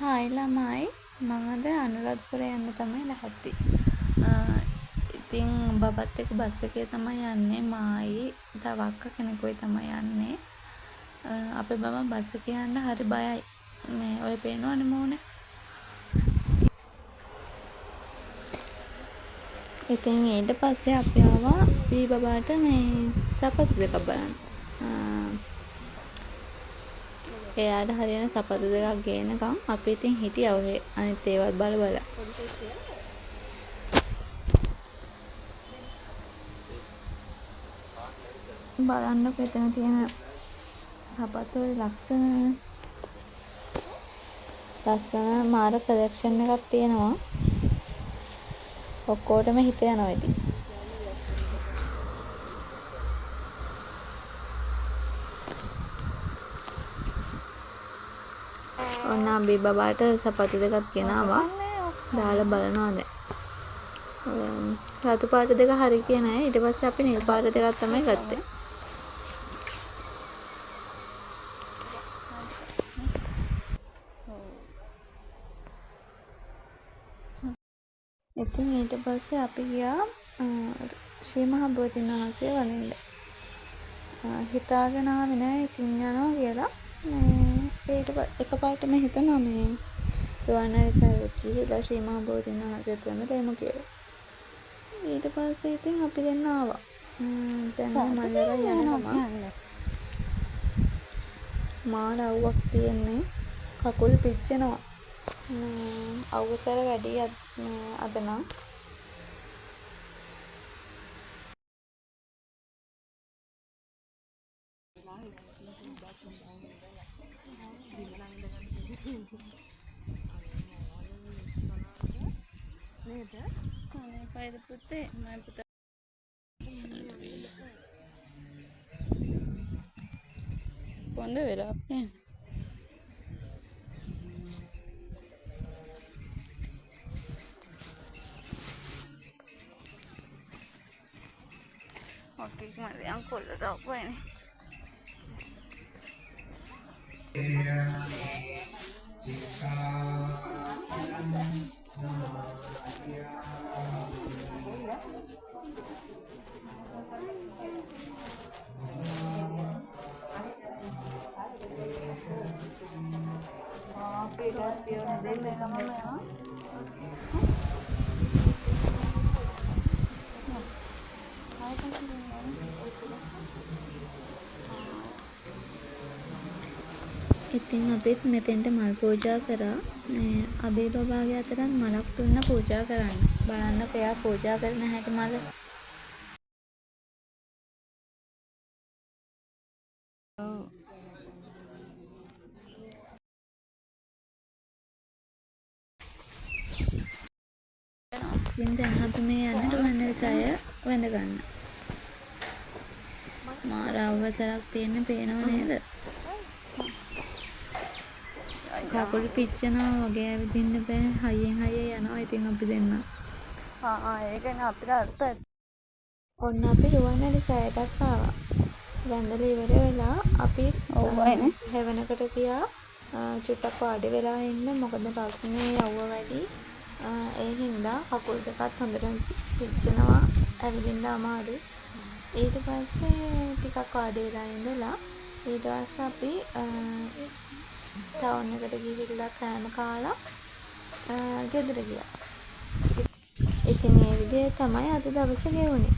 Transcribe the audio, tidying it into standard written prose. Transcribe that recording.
Hi ළමයි මම අද අනුරාධපුර යන්න තමයි ලහත්ති. ඉතින් බබත් එක්ක බස් එකේ තමයි යන්නේ. මායි තව අක්කා කෙනෙකුයි තමයි යන්නේ. අපේ බබා බස් එකේ යන්න හරි බයයි. මේ ඔය පේනවනේ මූනේ. ඉතින් ඊට පස්සේ අපි ආවා බී බබාට මේ සපත්තු දෙකක් බලන්න. එයාට හරියන සපත්තු දෙකක් ගේනකම් අපි ඉතින් හිටියා ඔහේ අනිත් ඒවත් බල බල. බලන්නකො එතන තියෙන සපත්තු වල ලස්සන මාර කලෙක්ෂන් එකක් තියෙනවා. ඔක්කොටම හිත යනවා ඉතින්. ඔන්න අම්බි බබාට සපත්තු දෙකක් ගෙනාවා. දාලා බලනවා දැන්. රතු පාට දෙක හරි කිය නෑ. ඊට පස්සේ අපි නිල් පාට දෙකක් තමයි ගත්තේ. ඉතින් ඊට පස්සේ අපි ගියා ශ්‍රී මහා බෝධීන් වහන්සේ වඳින්න. හිතාගෙන ආවේ නෑ ඉතින් යනවා කියලා. ඊට එකපාරටම හිතුණා මේ රුවන්වැලි සෑයට ගිහිල්ලා ශ්‍රී මහා බෝධීන් වහන්සේත් වඳින්න කියලා. ඊට පස්සේ ඉතින් අපි දෙන්න ආවා. දැන් මන්දරා යනවා. මාර අවුවක් තියෙන්නේ. කකුල් පිච්චෙනවා. අවසර වැඩි අද නම් නේද? පයිද පුතේ මම පුතා පොන්ද වෙලා නේ. Oke, mari yang kolor apa ini? ඉතින් අපිත් මෙතෙන්ට මල් පූජා කරා. මේ අබේ බබාගේ අතරත් මලක් දුන්න පූජා කරන්න. බලන්නකො එයා පූජා කරන හැටි මල. ඉතින් දැන් අපි මේ යන්නේ රුවන්වැලි සෑය වැඳ ගන්න. මාර අවසරක් තියෙන පේනව නේද? කකුල් පිච්චෙනවා වගේ ඇවිදින්න බෑ. හයියෙන් යනවා ඉතින් අපි දෙන්න. ඒකනේ අපිට අර්ථය. ඔන්න අපි රුවන්වැලි සෑයටත් ආවා. වැඳලා ඉවර වෙලා අපි හැවනකට ගියා. චුට්ටක් වාඩි වෙලා ඉන්න. මොකද රස්නේ යවුව වැඩි. ඒ හින්දා කකුල් දෙකත් හොඳට පිච්චෙනවා. ඇවිදින්න අමාරුයි. ඊට පස්සේ ටිකක් වාඩි වෙලා ඉඳලා ඊට පස්සේ අපි ටවුන් එකට ගිහිල්ලා කෑම කාලා ගෙදර ගියා. ඉතින් මේ විදිහේ තමයි අද දවස ගෙවුනේ.